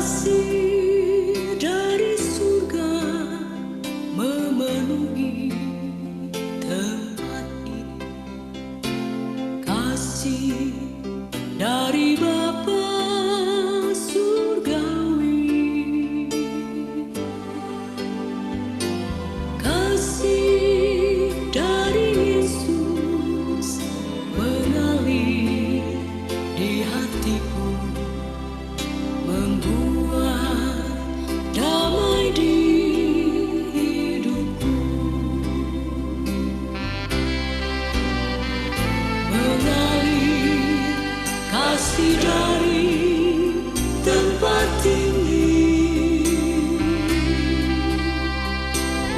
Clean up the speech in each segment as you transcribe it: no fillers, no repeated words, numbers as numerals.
Kasih dari surga memenuhi tempat ini. Kasih dari Bapa surgawi. Kasih dari Yesus mengalir di hatiku, membuat damai di hidupku. Mengalir kasih dari tempat tinggi,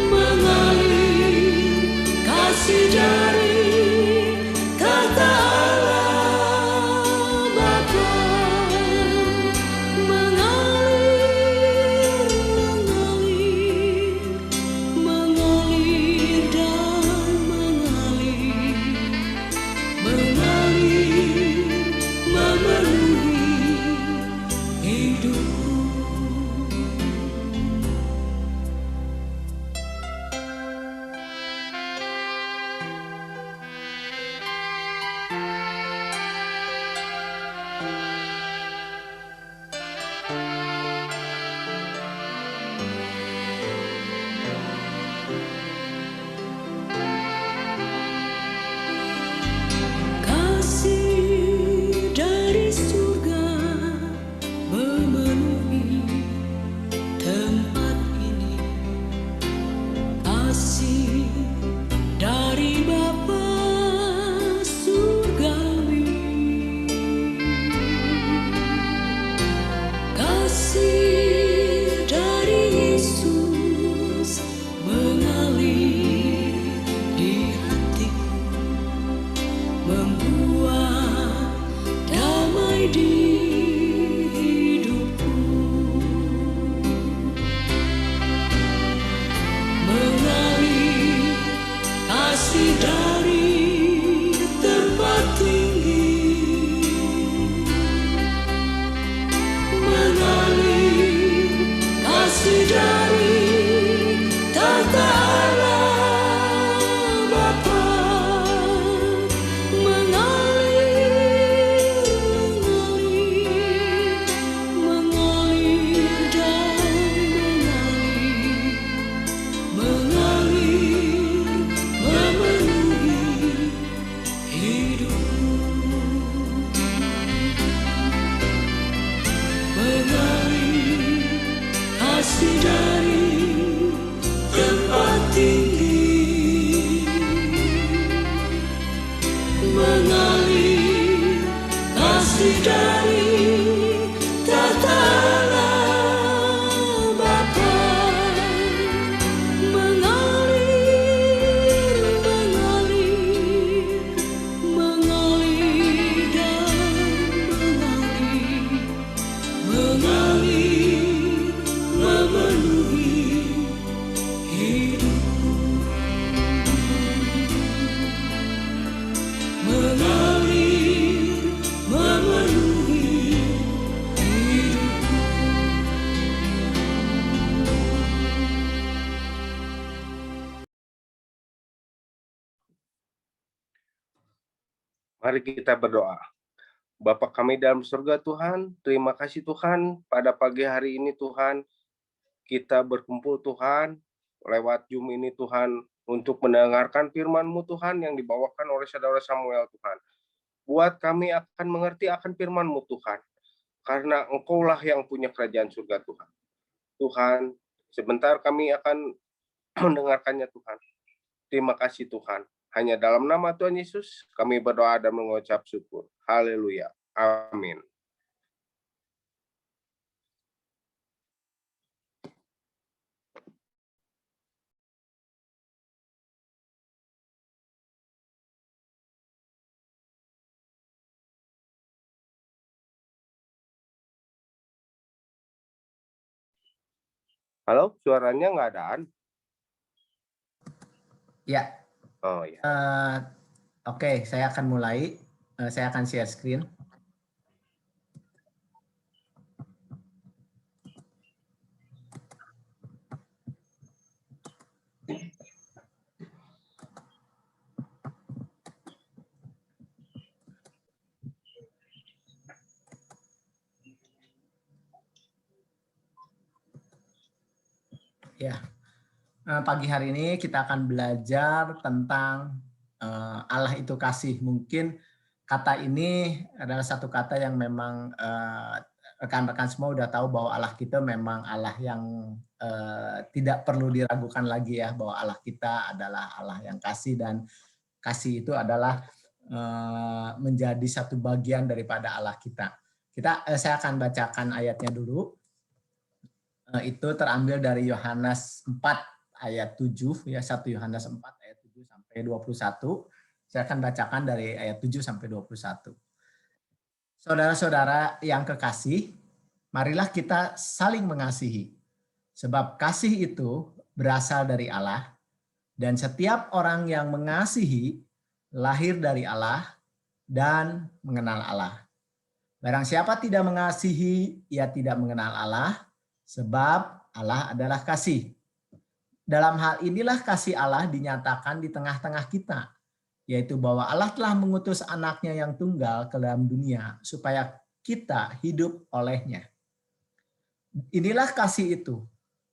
mengalir kasih dari kata Allah Bapa, mengalir, mengalir dan mengalir, memenuhi hidupku. Kasih dari surga memenuhi tempat ini. Kasih dari Bapa surgawi. Kasih dari Yesus mengalir di hatiku, membuat damai di hidupku. Mengalir kasih dari tempat tinggi, mengalir kasih dari tata Allah Bapa, mengalir, mengalir dan mengalir, memenuhi hidupku. Mengalir kasih dari tempat tinggi, mengalir kasih dari tata Allah Bapa, mengalir, mengalir dan mengalir, memenuhi hidupku. Mengalir, memenuhi hidupku. Mari kita berdoa. Bapa kami dalam surga Tuhan, terima kasih Tuhan pada pagi hari ini Tuhan, kita berkumpul Tuhan, lewat Zoom ini Tuhan, untuk mendengarkan firman-Mu Tuhan yang dibawakan oleh saudara Samuel Tuhan. Buat kami akan mengerti akan firman-Mu Tuhan, karena Engkaulah yang punya kerajaan surga Tuhan. Tuhan, sebentar kami akan mendengarkannya Tuhan. Terima kasih Tuhan. Hanya dalam nama Tuhan Yesus kami berdoa dan mengucap syukur. Haleluya. Amin. Halo, suaranya nggak adaan? Ya. Oh ya. Oke, saya akan mulai. Saya akan share screen. Ya, pagi hari ini kita akan belajar tentang Allah itu kasih. Mungkin kata ini adalah satu kata yang memang rekan-rekan semua udah tahu bahwa Allah kita memang Allah yang tidak perlu diragukan lagi ya, bahwa Allah kita adalah Allah yang kasih, dan kasih itu adalah menjadi satu bagian daripada Allah kita. Saya akan bacakan ayatnya dulu. Itu terambil dari Yohanes 4 ayat 7 ya, 1 Yohanes 4 ayat 7 sampai 21. Saya akan bacakan dari ayat 7 sampai 21. Saudara-saudara yang kekasih, marilah kita saling mengasihi. Sebab kasih itu berasal dari Allah, dan setiap orang yang mengasihi lahir dari Allah dan mengenal Allah. Barang siapa tidak mengasihi, ia tidak mengenal Allah, sebab Allah adalah kasih. Dalam hal inilah kasih Allah dinyatakan di tengah-tengah kita, yaitu bahwa Allah telah mengutus anaknya yang tunggal ke dalam dunia, supaya kita hidup olehnya. Inilah kasih itu,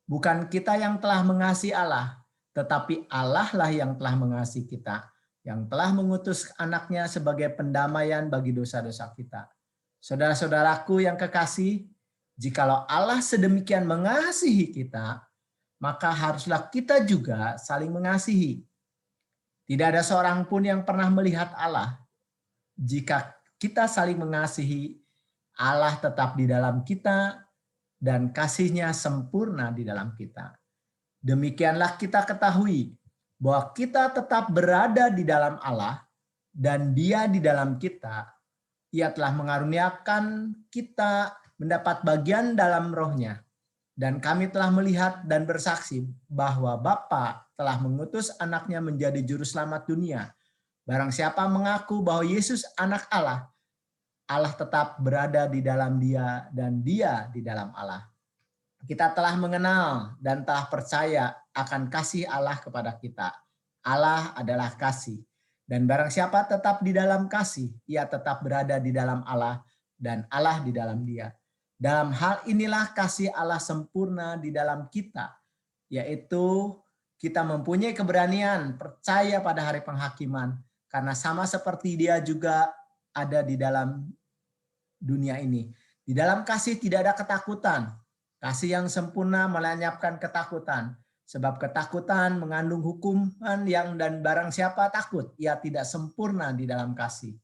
bukan kita yang telah mengasihi Allah, tetapi Allah lah yang telah mengasihi kita, yang telah mengutus anaknya sebagai pendamaian bagi dosa-dosa kita. Saudara-saudaraku yang kekasih, jikalau Allah sedemikian mengasihi kita, maka haruslah kita juga saling mengasihi. Tidak ada seorang pun yang pernah melihat Allah. Jika kita saling mengasihi, Allah tetap di dalam kita dan kasih-Nya sempurna di dalam kita. Demikianlah kita ketahui bahwa kita tetap berada di dalam Allah dan Dia di dalam kita. Ia telah mengaruniakan kita mendapat bagian dalam rohnya. Dan kami telah melihat dan bersaksi bahwa Bapa telah mengutus anaknya menjadi juru selamat dunia. Barang siapa mengaku bahwa Yesus anak Allah, Allah tetap berada di dalam Dia dan Dia di dalam Allah. Kita telah mengenal dan telah percaya akan kasih Allah kepada kita. Allah adalah kasih. Dan barang siapa tetap di dalam kasih, ia tetap berada di dalam Allah dan Allah di dalam Dia. Dalam hal inilah kasih Allah sempurna di dalam kita, yaitu kita mempunyai keberanian percaya pada hari penghakiman, karena sama seperti Dia juga ada di dalam dunia ini. Di dalam kasih tidak ada ketakutan. Kasih yang sempurna melenyapkan ketakutan, sebab ketakutan mengandung hukuman dan barang siapa takut, ia tidak sempurna di dalam kasih.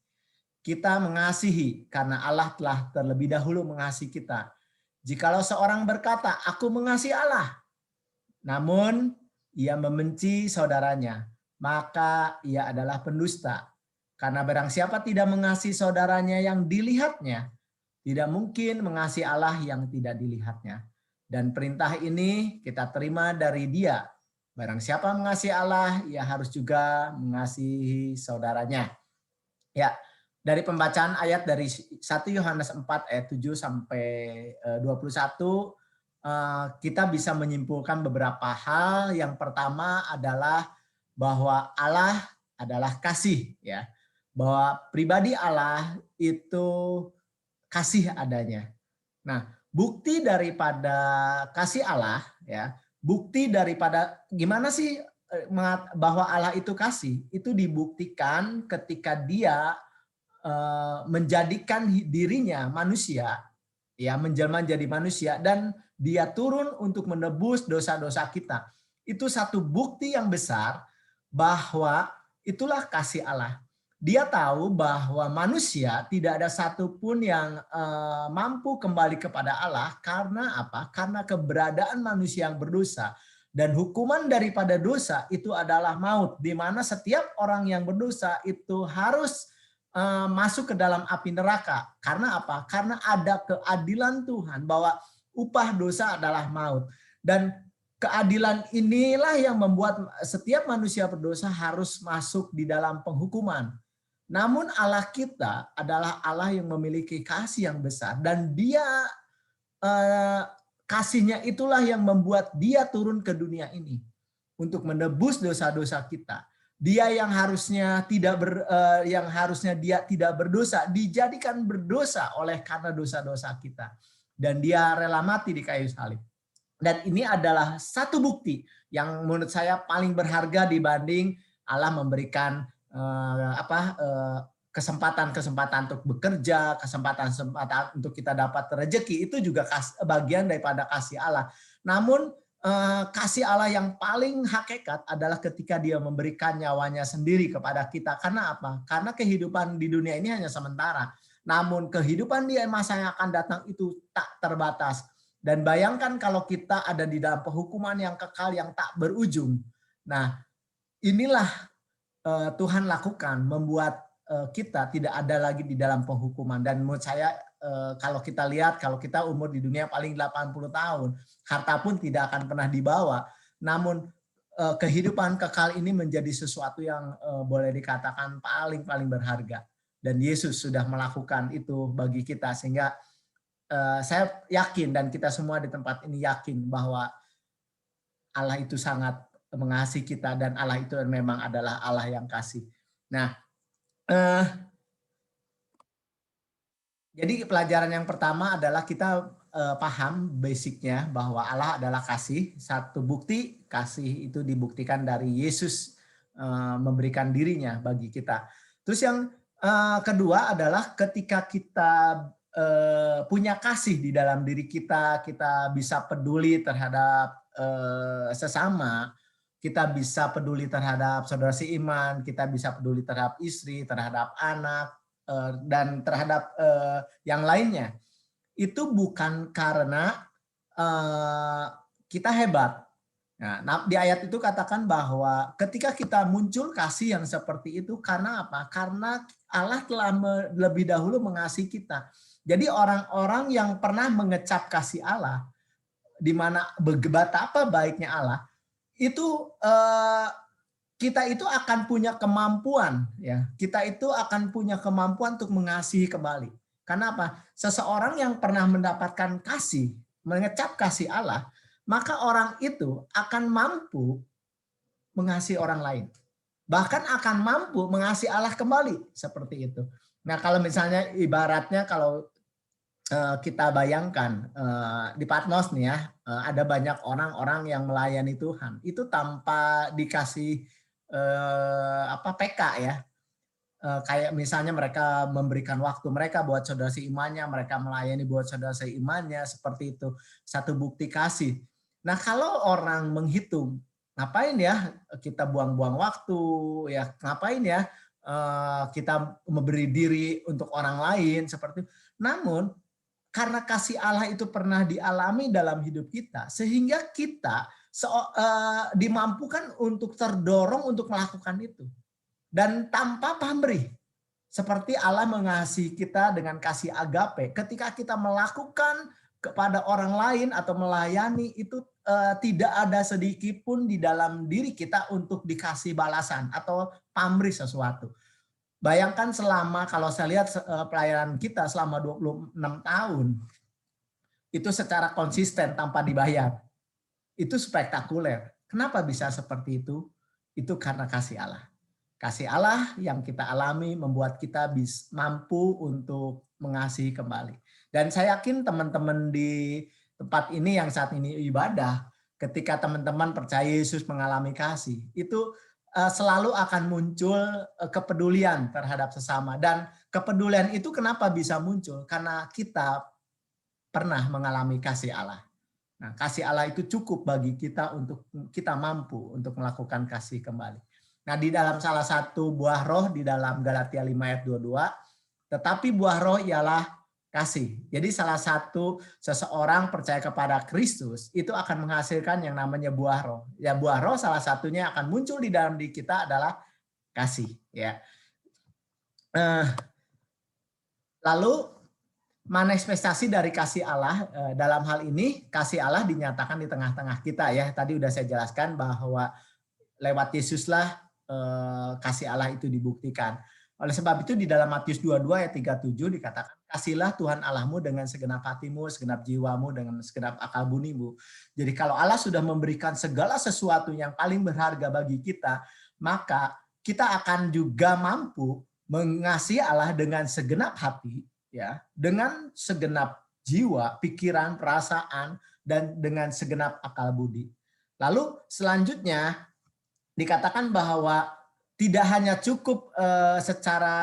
Kita mengasihi karena Allah telah terlebih dahulu mengasihi kita. Jikalau seorang berkata, aku mengasihi Allah, namun ia membenci saudaranya, maka ia adalah pendusta. Karena barang siapa tidak mengasihi saudaranya yang dilihatnya, tidak mungkin mengasihi Allah yang tidak dilihatnya. Dan perintah ini kita terima dari Dia. Barang siapa mengasihi Allah, ia harus juga mengasihi saudaranya. Ya, dari pembacaan ayat dari 1 Yohanes 4 ayat 7 sampai 21, kita bisa menyimpulkan beberapa hal. Yang pertama adalah bahwa Allah adalah kasih, ya. Bahwa pribadi Allah itu kasih adanya. Nah, bukti daripada kasih Allah, ya, bukti daripada gimana sih bahwa Allah itu kasih, itu dibuktikan ketika Dia menjadikan dirinya manusia, ya, menjelma jadi manusia, dan Dia turun untuk menebus dosa-dosa kita. Itu satu bukti yang besar bahwa itulah kasih Allah. Dia tahu bahwa manusia tidak ada satupun yang mampu kembali kepada Allah. Karena apa? Karena keberadaan manusia yang berdosa. Dan hukuman daripada dosa itu adalah maut. Di mana setiap orang yang berdosa itu harus masuk ke dalam api neraka. Karena apa? Karena ada keadilan Tuhan bahwa upah dosa adalah maut. Dan keadilan inilah yang membuat setiap manusia berdosa harus masuk di dalam penghukuman. Namun Allah kita adalah Allah yang memiliki kasih yang besar, dan Dia kasihnya itulah yang membuat Dia turun ke dunia ini untuk menebus dosa-dosa kita. Dia yang harusnya Dia tidak berdosa dijadikan berdosa oleh karena dosa-dosa kita, dan Dia rela mati di kayu salib. Dan ini adalah satu bukti yang menurut saya paling berharga dibanding Allah memberikan kesempatan-kesempatan untuk bekerja, kesempatan-kesempatan untuk kita dapat rezeki, itu juga bagian daripada kasih Allah. Namun kasih Allah yang paling hakikat adalah ketika Dia memberikan nyawanya sendiri kepada kita. Karena apa? Karena kehidupan di dunia ini hanya sementara. Namun kehidupan di masa yang akan datang itu tak terbatas. Dan bayangkan kalau kita ada di dalam penghukuman yang kekal yang tak berujung. Nah, inilah Tuhan lakukan, membuat kita tidak ada lagi di dalam penghukuman. Dan menurut saya kalau kita lihat, kalau kita umur di dunia paling 80 tahun, harta pun tidak akan pernah dibawa. Namun kehidupan kekal ini menjadi sesuatu yang boleh dikatakan paling berharga. Dan Yesus sudah melakukan itu bagi kita, sehingga saya yakin dan kita semua di tempat ini yakin bahwa Allah itu sangat mengasihi kita dan Allah itu memang adalah Allah yang kasih. Nah, jadi pelajaran yang pertama adalah kita paham basicnya bahwa Allah adalah kasih. Satu bukti kasih itu dibuktikan dari Yesus memberikan dirinya bagi kita. Terus yang kedua adalah ketika kita punya kasih di dalam diri kita, kita bisa peduli terhadap sesama, kita bisa peduli terhadap saudara seiman, kita bisa peduli terhadap istri, terhadap anak, dan terhadap yang lainnya. Itu bukan karena kita hebat. Nah, di ayat itu katakan bahwa ketika kita muncul kasih yang seperti itu, karena apa? Karena Allah telah lebih dahulu mengasihi kita. Jadi orang-orang yang pernah mengecap kasih Allah, di mana betapa baiknya Allah, itu kita itu akan punya kemampuan, ya. Kita itu akan punya kemampuan untuk mengasihi kembali. Karena apa? Seseorang yang pernah mendapatkan kasih, mengecap kasih Allah, maka orang itu akan mampu mengasihi orang lain. Bahkan akan mampu mengasihi Allah kembali, seperti itu. Nah, kalau misalnya ibaratnya kalau kita bayangkan di Patmos nih ya, ada banyak orang-orang yang melayani Tuhan. Itu tanpa dikasih PK ya. Kayak misalnya mereka memberikan waktu mereka buat saudara seimannya, mereka melayani buat saudara seimannya, seperti itu. Satu bukti kasih. Nah, kalau orang menghitung, ngapain ya kita buang-buang waktu, ya ngapain ya kita memberi diri untuk orang lain, seperti itu. Namun, karena kasih Allah itu pernah dialami dalam hidup kita, sehingga kita dimampukan untuk terdorong untuk melakukan itu. Dan tanpa pamrih. Seperti Allah mengasihi kita dengan kasih agape. Ketika kita melakukan kepada orang lain atau melayani, itu tidak ada sedikit pun di dalam diri kita untuk dikasih balasan atau pamrih sesuatu. Bayangkan selama, kalau saya lihat pelayanan kita selama 26 tahun, itu secara konsisten tanpa dibayar. Itu spektakuler. Kenapa bisa seperti itu? Itu karena kasih Allah. Kasih Allah yang kita alami membuat kita mampu untuk mengasihi kembali. Dan saya yakin teman-teman di tempat ini yang saat ini ibadah, ketika teman-teman percaya Yesus mengalami kasih, itu selalu akan muncul kepedulian terhadap sesama. Dan kepedulian itu kenapa bisa muncul? Karena kita pernah mengalami kasih Allah. Nah, kasih Allah itu cukup bagi kita untuk kita mampu untuk melakukan kasih kembali. Nah, di dalam salah satu buah roh di dalam Galatia 5 ayat 22, tetapi buah roh ialah kasih. Jadi salah satu seseorang percaya kepada Kristus itu akan menghasilkan yang namanya buah roh. Ya, buah roh salah satunya akan muncul di dalam diri kita adalah kasih. Ya. Lalu manifestasi dari kasih Allah dalam hal ini, kasih Allah dinyatakan di tengah-tengah kita ya. Tadi udah saya jelaskan bahwa lewat Yesuslah kasih Allah itu dibuktikan. Oleh sebab itu di dalam Matius 22 ayat 37 dikatakan, kasihlah Tuhan Allahmu dengan segenap hatimu, segenap jiwamu, dengan segenap akal bunimu. Jadi kalau Allah sudah memberikan segala sesuatu yang paling berharga bagi kita, maka kita akan juga mampu mengasihi Allah dengan segenap hati, ya, dengan segenap jiwa, pikiran, perasaan, dan dengan segenap akal budi. Lalu selanjutnya dikatakan bahwa tidak hanya cukup secara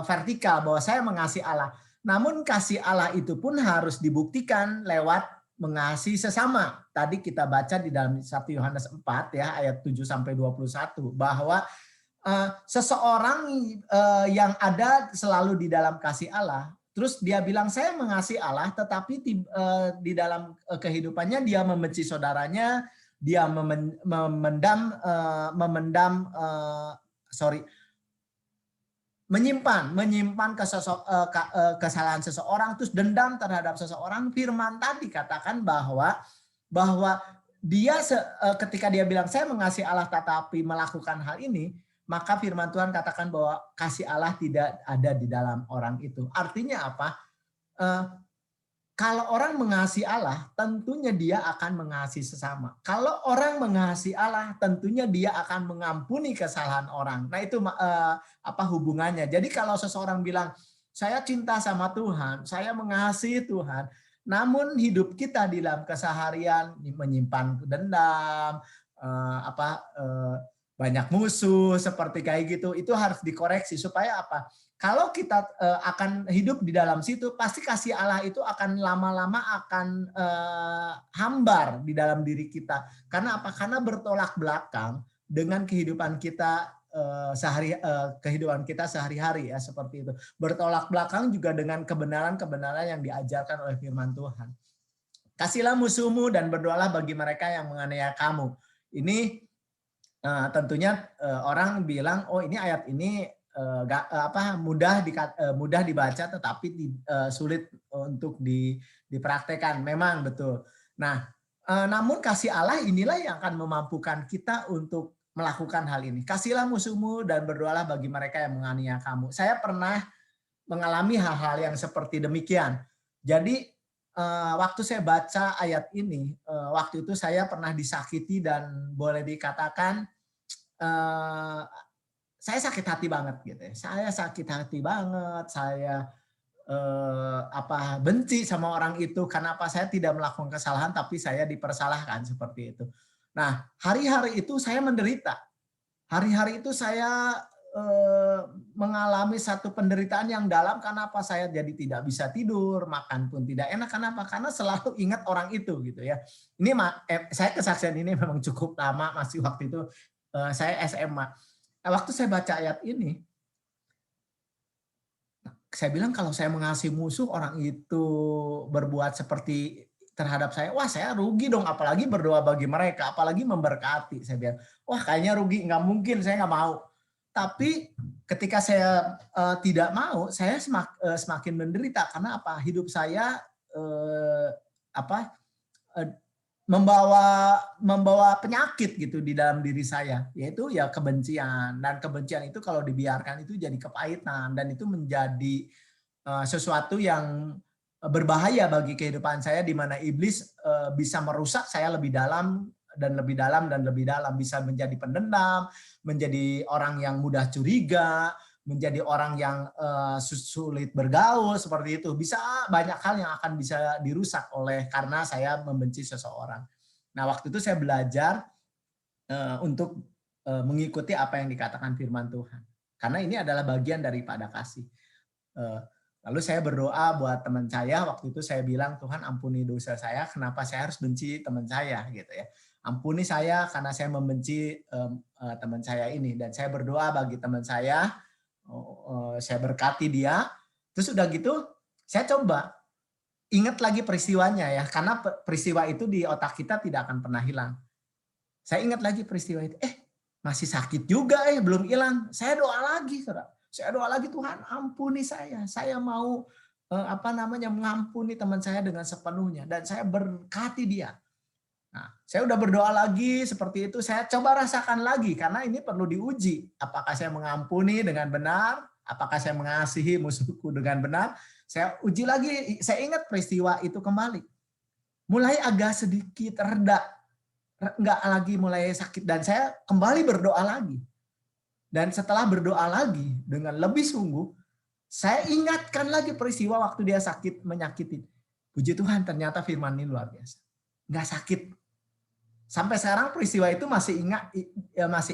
vertikal bahwa saya mengasihi Allah, namun kasih Allah itu pun harus dibuktikan lewat mengasihi sesama. Tadi kita baca di dalam 1 Yohanes 4 ya ayat 7 sampai 21 bahwa seseorang yang ada selalu di dalam kasih Allah, terus dia bilang saya mengasihi Allah, tetapi di dalam kehidupannya dia membenci saudaranya, dia menyimpan kesalahan seseorang, terus dendam terhadap seseorang. Firman tadi katakan bahwa dia ketika dia bilang saya mengasihi Allah tetapi melakukan hal ini, maka firman Tuhan katakan bahwa kasih Allah tidak ada di dalam orang itu. Artinya apa? Kalau orang mengasihi Allah, tentunya dia akan mengasihi sesama. Kalau orang mengasihi Allah, tentunya dia akan mengampuni kesalahan orang. Nah itu apa hubungannya? Jadi kalau seseorang bilang, saya cinta sama Tuhan, saya mengasihi Tuhan, namun hidup kita di dalam keseharian menyimpan dendam, banyak musuh seperti kayak gitu, itu harus dikoreksi supaya apa? Kalau kita akan hidup di dalam situ, pasti kasih Allah itu akan lama-lama akan hambar di dalam diri kita. Karena apa? Karena bertolak belakang dengan kehidupan kita sehari-hari ya seperti itu. Bertolak belakang juga dengan kebenaran-kebenaran yang diajarkan oleh firman Tuhan. Kasihlah musuhmu dan berdoalah bagi mereka yang menganiaya kamu. Ini tentunya orang bilang, oh ini ayat ini mudah dibaca tetapi sulit untuk dipraktekkan. Memang betul. Nah, namun kasih Allah inilah yang akan memampukan kita untuk melakukan hal ini. Kasihlah musuhmu dan berdoalah bagi mereka yang menganiaya kamu. Saya pernah mengalami hal-hal yang seperti demikian. Jadi waktu saya baca ayat ini, waktu itu saya pernah disakiti dan boleh dikatakan saya sakit hati banget gitu ya. Saya sakit hati banget, saya benci sama orang itu karena apa? Saya tidak melakukan kesalahan tapi saya dipersalahkan seperti itu. Nah, hari-hari itu saya menderita. Hari-hari itu saya mengalami satu penderitaan yang dalam karena apa? Saya jadi tidak bisa tidur, makan pun tidak enak. Kenapa? Karena selalu ingat orang itu gitu ya. Ini saya kesaksian ini memang cukup lama, masih waktu itu saya SMA. Waktu saya baca ayat ini, saya bilang kalau saya mengasihi musuh, orang itu berbuat seperti terhadap saya, wah saya rugi dong, apalagi berdoa bagi mereka, apalagi memberkati. Saya bilang, wah kayaknya rugi, nggak mungkin, saya nggak mau. Tapi ketika saya tidak mau, saya semakin menderita. Karena apa? Hidup saya membawa penyakit gitu di dalam diri saya, yaitu ya kebencian, dan kebencian itu kalau dibiarkan itu jadi kepahitan dan itu menjadi sesuatu yang berbahaya bagi kehidupan saya, di mana iblis bisa merusak saya lebih dalam dan lebih dalam dan lebih dalam, bisa menjadi pendendam, menjadi orang yang mudah curiga, menjadi orang yang sulit bergaul seperti itu. Bisa banyak hal yang akan bisa dirusak karena saya membenci seseorang. Nah, waktu itu saya belajar untuk mengikuti apa yang dikatakan firman Tuhan. Karena ini adalah bagian daripada kasih. Lalu saya berdoa buat teman saya. Waktu itu saya bilang, Tuhan ampuni dosa saya, kenapa saya harus benci teman saya gitu ya. Ampuni saya karena saya membenci teman saya ini. Dan saya berdoa bagi teman saya berkati dia. Terus udah gitu saya coba ingat lagi peristiwanya ya, karena peristiwa itu di otak kita tidak akan pernah hilang. Saya ingat lagi peristiwa itu, masih sakit juga belum hilang. Saya doa lagi, saudara. Saya doa lagi, Tuhan ampuni saya mau mengampuni teman saya dengan sepenuhnya dan saya berkati dia. Nah, saya udah berdoa lagi seperti itu, saya coba rasakan lagi karena ini perlu diuji. Apakah saya mengampuni dengan benar? Apakah saya mengasihi musuhku dengan benar? Saya uji lagi, saya ingat peristiwa itu kembali. Mulai agak sedikit reda, enggak lagi mulai sakit dan saya kembali berdoa lagi. Dan setelah berdoa lagi dengan lebih sungguh, saya ingatkan lagi peristiwa waktu dia sakit menyakiti. Puji Tuhan, ternyata firman ini luar biasa. nggak sakit. Sampai sekarang peristiwa itu masih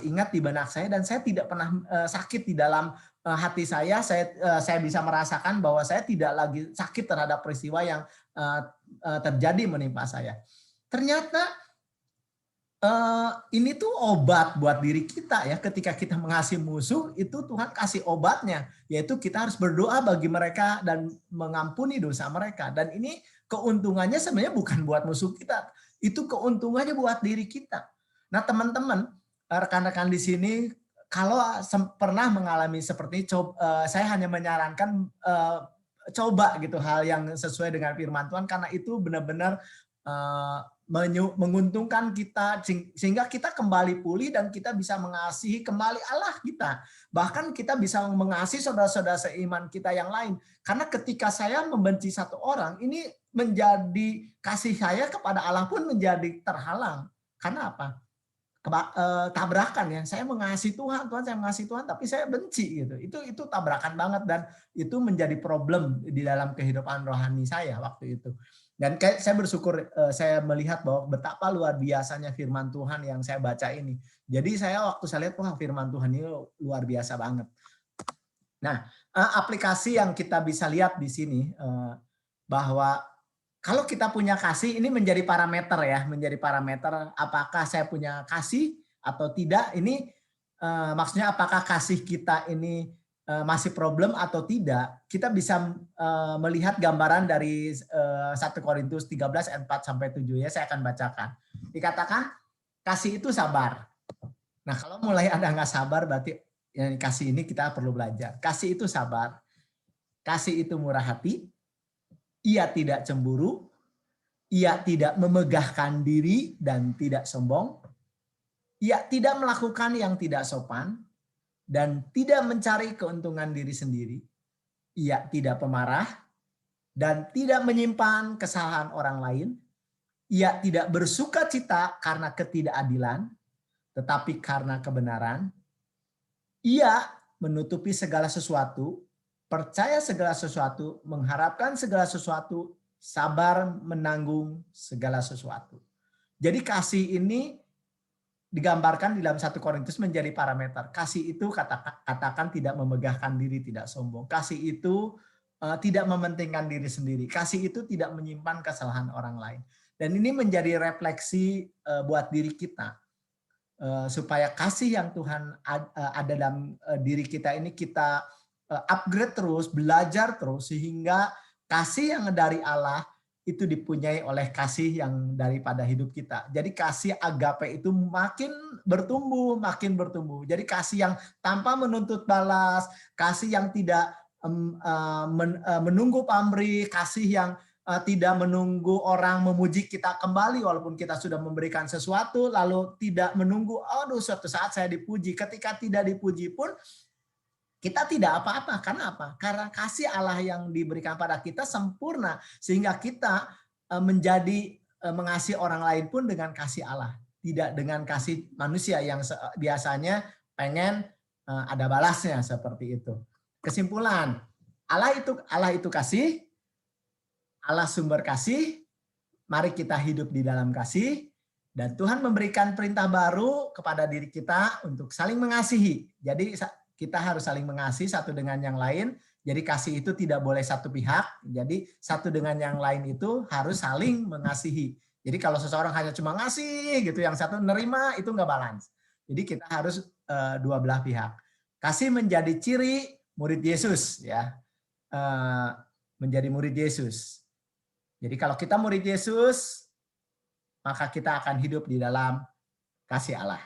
ingat di benak saya, dan saya tidak pernah sakit di dalam hati saya. Saya bisa merasakan bahwa saya tidak lagi sakit terhadap peristiwa yang terjadi menimpa saya. Ternyata ini tuh obat buat diri kita ya. Ketika kita mengasihi musuh, itu Tuhan kasih obatnya, yaitu kita harus berdoa bagi mereka dan mengampuni dosa mereka. Dan ini keuntungannya sebenarnya bukan buat musuh kita, itu keuntungannya buat diri kita. Nah, teman-teman, rekan-rekan di sini, kalau pernah mengalami seperti ini, saya hanya menyarankan coba gitu hal yang sesuai dengan firman Tuhan, karena itu benar-benar menguntungkan kita, sehingga kita kembali pulih dan kita bisa mengasihi kembali Allah kita. Bahkan kita bisa mengasihi saudara-saudara seiman kita yang lain. Karena ketika saya membenci satu orang, ini menjadi kasih saya kepada Allah pun menjadi terhalang. Karena apa? Tabrakan ya. Saya mengasihi Tuhan, saya mengasihi Tuhan, tapi saya benci gitu. Itu tabrakan banget, dan itu menjadi problem di dalam kehidupan rohani saya waktu itu. Dan saya bersyukur saya melihat bahwa betapa luar biasanya firman Tuhan yang saya baca ini. Jadi waktu saya lihat, wah, firman Tuhan ini luar biasa banget. Nah, aplikasi yang kita bisa lihat di sini bahwa kalau kita punya kasih, ini menjadi parameter ya, menjadi parameter apakah saya punya kasih atau tidak. Ini maksudnya apakah kasih kita ini masih problem atau tidak. Kita bisa melihat gambaran dari 1 Korintus 13 ayat 4-7 ya, saya akan bacakan. Dikatakan kasih itu sabar. Nah, kalau mulai ada nggak sabar, berarti yang kasih ini kita perlu belajar. Kasih itu sabar. Kasih itu murah hati. Ia tidak cemburu, ia tidak memegahkan diri dan tidak sombong, ia tidak melakukan yang tidak sopan, dan tidak mencari keuntungan diri sendiri, ia tidak pemarah, dan tidak menyimpan kesalahan orang lain, ia tidak bersuka cita karena ketidakadilan, tetapi karena kebenaran, ia menutupi segala sesuatu, percaya segala sesuatu, mengharapkan segala sesuatu, sabar menanggung segala sesuatu. Jadi kasih ini digambarkan di dalam 1 Korintus menjadi parameter. Kasih itu katakan tidak memegahkan diri, tidak sombong. Kasih itu tidak mementingkan diri sendiri. Kasih itu tidak menyimpan kesalahan orang lain. Dan ini menjadi refleksi buat diri kita. Supaya kasih yang Tuhan ada dalam diri kita ini kita upgrade terus, belajar terus, sehingga kasih yang dari Allah itu dipunyai oleh kasih yang daripada hidup kita. Jadi kasih agape itu makin bertumbuh. Jadi kasih yang tanpa menuntut balas, kasih yang tidak menunggu pamrih, kasih yang tidak menunggu orang memuji kita kembali walaupun kita sudah memberikan sesuatu, lalu tidak menunggu, aduh suatu saat saya dipuji. Ketika tidak dipuji pun kita tidak apa-apa. Karena apa? Karena kasih Allah yang diberikan pada kita sempurna, sehingga kita menjadi mengasihi orang lain pun dengan kasih Allah, tidak dengan kasih manusia yang biasanya pengen ada balasnya seperti itu. Kesimpulan, Allah itu kasih, Allah sumber kasih. Mari kita hidup di dalam kasih, dan Tuhan memberikan perintah baru kepada diri kita untuk saling mengasihi. Jadi kita harus saling mengasihi satu dengan yang lain. Jadi kasih itu tidak boleh satu pihak. Jadi satu dengan yang lain itu harus saling mengasihi. Jadi kalau seseorang hanya cuma ngasih gitu, yang satu nerima, itu nggak balance. Jadi kita harus dua belah pihak. Kasih menjadi ciri murid Yesus ya. Menjadi murid Yesus. Jadi kalau kita murid Yesus, maka kita akan hidup di dalam kasih Allah.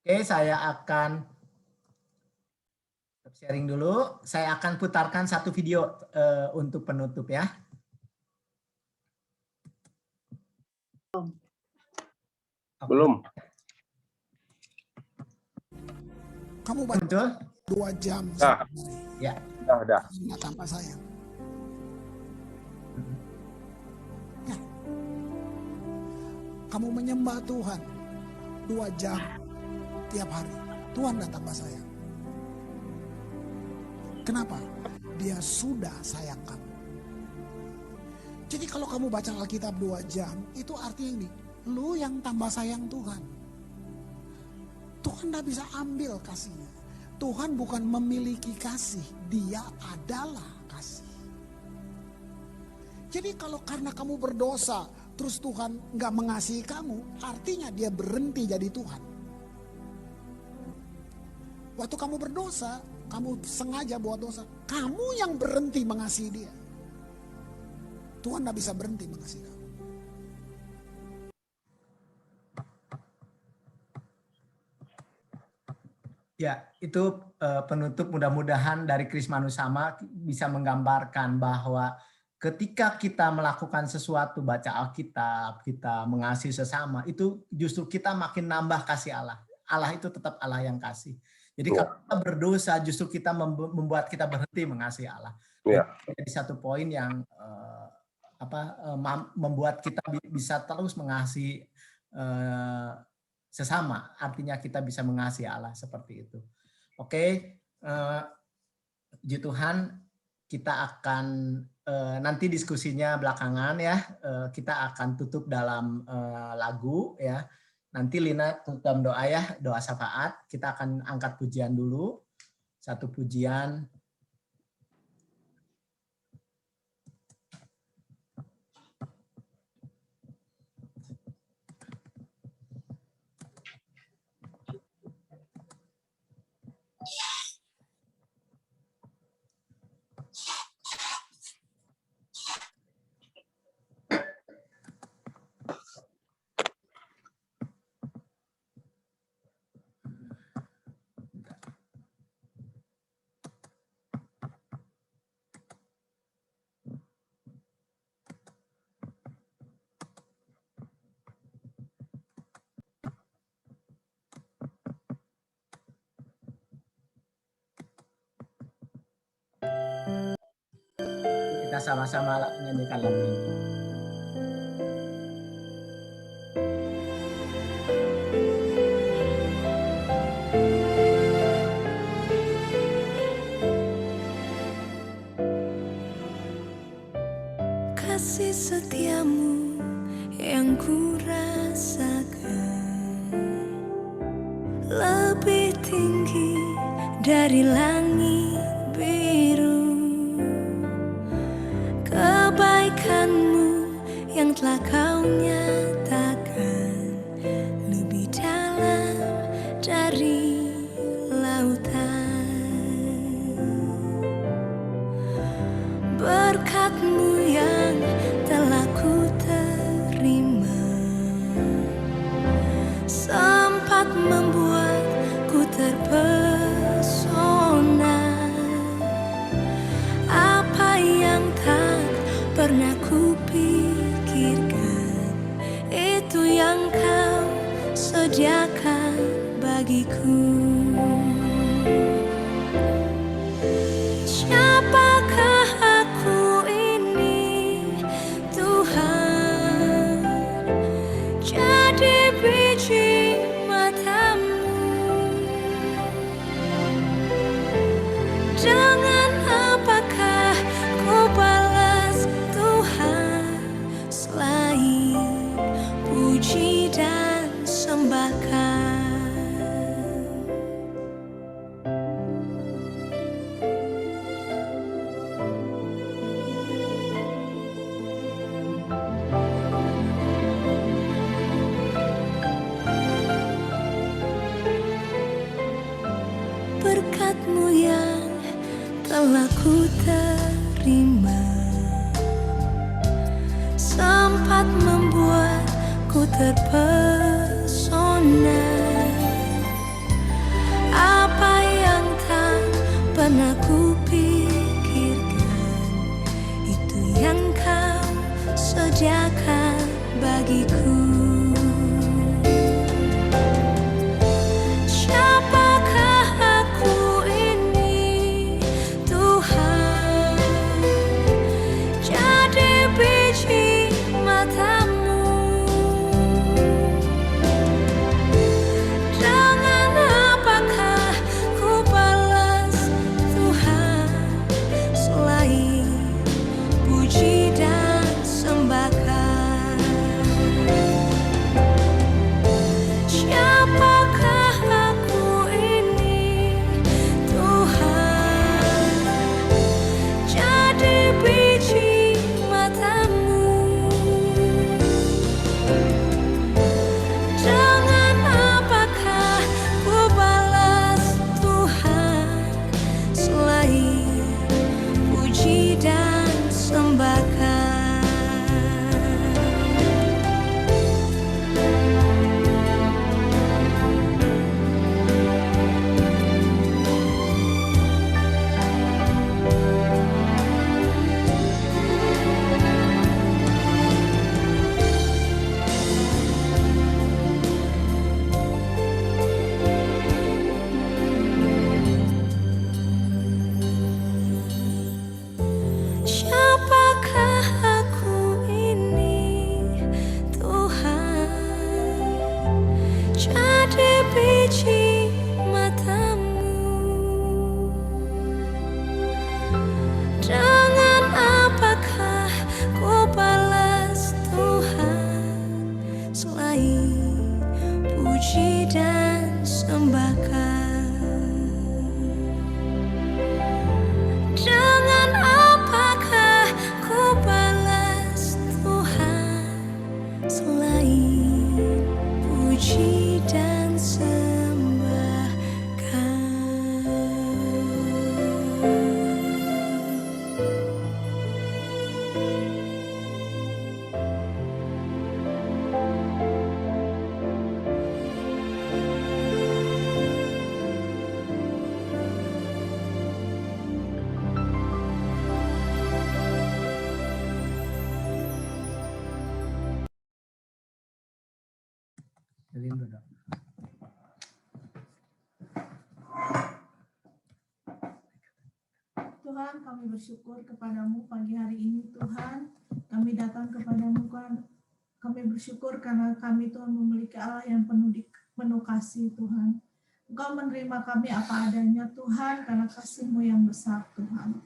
Oke, saya akan sharing dulu. Saya akan putarkan satu video untuk penutup ya. Belum. Kamu baca 2 jam. Nah, ya. Dah. Tanpa saya. Ya. Kamu menyembah Tuhan 2 jam tiap hari. Tuhan dan tanpa saya. Kenapa? Dia sudah sayang kamu. Jadi kalau kamu baca Alkitab 2 jam, itu artinya ini, lu yang tambah sayang Tuhan. Tuhan gak bisa ambil kasihnya. Tuhan bukan memiliki kasih, dia adalah kasih. Jadi kalau karena kamu berdosa, terus Tuhan gak mengasihi kamu, artinya dia berhenti jadi Tuhan. Waktu kamu berdosa, kamu sengaja buat dosa, kamu yang berhenti mengasihi dia. Tuhan gak bisa berhenti mengasihi kamu. Ya, itu penutup mudah-mudahan dari Kris Manusama bisa menggambarkan bahwa ketika kita melakukan sesuatu, baca Alkitab, kita mengasihi sesama, itu justru kita makin nambah kasih Allah. Allah itu tetap Allah yang kasih. Jadi kalau kita berdosa, justru kita membuat kita berhenti mengasihi Allah. Jadi satu poin yang membuat kita bisa terus mengasihi sesama, artinya kita bisa mengasihi Allah seperti itu. Oke, puji Tuhan, kita akan nanti diskusinya belakangan ya. Kita akan tutup dalam lagu ya. Nanti Lina tutup dalam doa ya, doa syafaat. Kita akan angkat pujian dulu, satu pujian. Kita sama-sama nyanyikan lagu ini. Kasih setiamu yang ku rasakan lebih tinggi dari langit biru. Kebaikanmu yang telah kau nyatakan lebih dalam dari lautan. Berkat-Mu yang telah ku terima sempat membuatku terpesona. Apa yang tak pernah ku pikirkan, itu yang kau sediakan bagiku. Siapakah aku ini, Tuhan? Jadi biji mata-Mu. Dengan apakah ku balas Tuhan selain puji dan sembahkan? Berkat-Mu yang telah ku terima sempat membuatku terpesona. Apa yang tak pernah ku pikirkan, itu yang kau sediakan bagiku. Siapakah aku ini, Tuhan? Jadi biji mata-Mu. Dengan apakah ku balas Tuhan selain puji dan Rindu dong. Tuhan, kami bersyukur kepadamu pagi hari ini, Tuhan. Kami datang kepadamu, Tuhan. Kami bersyukur karena kami, Tuhan, memiliki Allah yang penuh kasih, Tuhan. Engkau menerima kami apa adanya, Tuhan, karena kasih-Mu yang besar, Tuhan.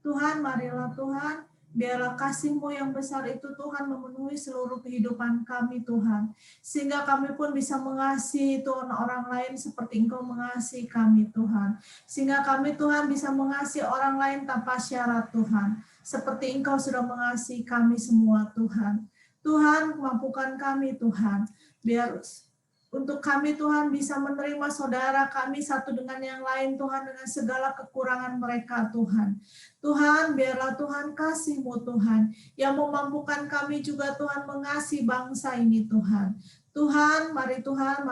Tuhan, marilah, Tuhan, biarlah kasih-Mu yang besar itu, Tuhan, memenuhi seluruh kehidupan kami, Tuhan. Sehingga kami pun bisa mengasihi, Tuhan, orang lain seperti Engkau mengasihi kami, Tuhan. Sehingga kami, Tuhan, bisa mengasihi orang lain tanpa syarat, Tuhan. Seperti Engkau sudah mengasihi kami semua, Tuhan. Tuhan, mampukan kami, Tuhan. Biar untuk kami, Tuhan, bisa menerima saudara kami satu dengan yang lain, Tuhan, dengan segala kekurangan mereka, Tuhan. Tuhan, biarlah Tuhan kasih-Mu, Tuhan, yang memampukan kami juga, Tuhan, mengasihi bangsa ini, Tuhan. Tuhan, mari Tuhan,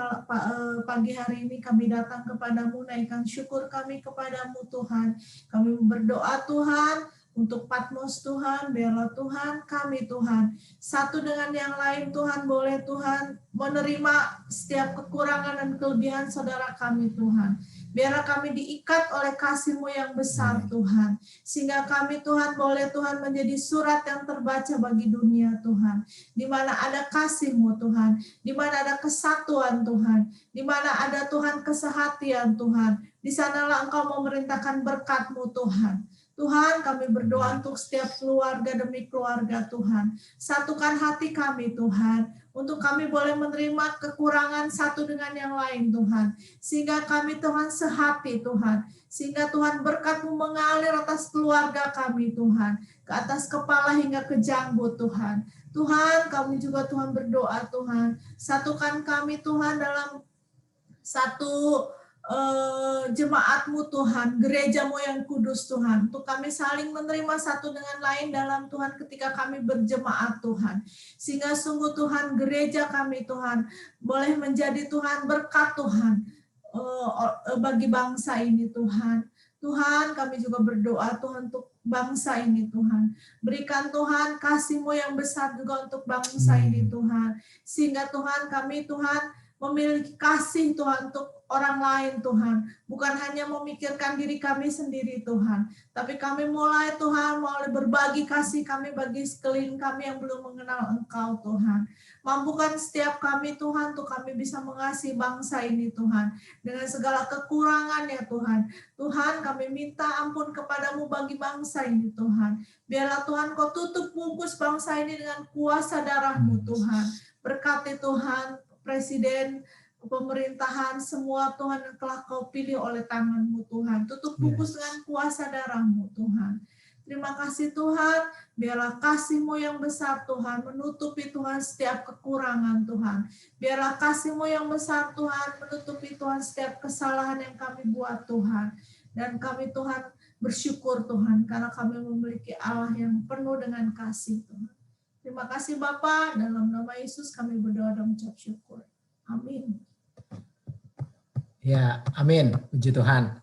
pagi hari ini kami datang kepadamu, naikkan syukur kami kepadamu, Tuhan. Kami berdoa, Tuhan, untuk Patmos, Tuhan, biarlah Tuhan kami, Tuhan, satu dengan yang lain, Tuhan, boleh Tuhan menerima setiap kekurangan dan kelebihan saudara kami, Tuhan. Biarlah kami diikat oleh kasih-Mu yang besar, Tuhan. Sehingga kami, Tuhan, boleh Tuhan menjadi surat yang terbaca bagi dunia, Tuhan. Di mana ada kasih-Mu, Tuhan. Di mana ada kesatuan, Tuhan. Di mana ada, Tuhan, kesehatian, Tuhan. Di sanalah Engkau memerintahkan berkat-Mu, Tuhan. Tuhan, kami berdoa untuk setiap keluarga demi keluarga, Tuhan. Satukan hati kami, Tuhan, untuk kami boleh menerima kekurangan satu dengan yang lain, Tuhan. Sehingga kami, Tuhan, sehati, Tuhan. Sehingga, Tuhan, berkat-Mu mengalir atas keluarga kami, Tuhan. Ke atas kepala hingga ke janggut, Tuhan. Tuhan, kami juga, Tuhan, berdoa, Tuhan. Satukan kami, Tuhan, dalam satu jemaat-Mu, Tuhan, gereja-Mu yang kudus, Tuhan, untuk kami saling menerima satu dengan lain dalam Tuhan ketika kami berjemaat, Tuhan, sehingga sungguh, Tuhan, gereja kami, Tuhan, boleh menjadi, Tuhan, berkat, Tuhan, bagi bangsa ini, Tuhan. Tuhan, kami juga berdoa, Tuhan, untuk bangsa ini, Tuhan. Berikan, Tuhan, kasih-Mu yang besar juga untuk bangsa ini, Tuhan, sehingga, Tuhan, kami, Tuhan, memiliki kasih, Tuhan, untuk orang lain, Tuhan. Bukan hanya memikirkan diri kami sendiri, Tuhan. Tapi kami mulai, Tuhan, mulai berbagi kasih kami bagi sekeliling kami yang belum mengenal Engkau, Tuhan. Mampukan setiap kami, Tuhan, untuk kami bisa mengasihi bangsa ini, Tuhan. Dengan segala kekurangannya, Tuhan. Tuhan, kami minta ampun kepadamu bagi bangsa ini, Tuhan. Biarlah, Tuhan, Kau tutup bungkus bangsa ini dengan kuasa darah-Mu, Tuhan. Berkati, Tuhan, Presiden, pemerintahan, semua, Tuhan, yang telah Kau pilih oleh tangan-Mu, Tuhan. Tutup bungkus dengan kuasa darah-Mu, Tuhan. Terima kasih, Tuhan. Biarlah kasih-Mu yang besar, Tuhan, menutupi, Tuhan, setiap kekurangan, Tuhan. Biarlah kasih-Mu yang besar, Tuhan, menutupi, Tuhan, setiap kesalahan yang kami buat, Tuhan. Dan kami, Tuhan, bersyukur, Tuhan, karena kami memiliki Allah yang penuh dengan kasih, Tuhan. Terima kasih, Bapa. Dalam nama Yesus kami berdoa dan mengucap syukur. Amin. Ya, amin. Puji Tuhan.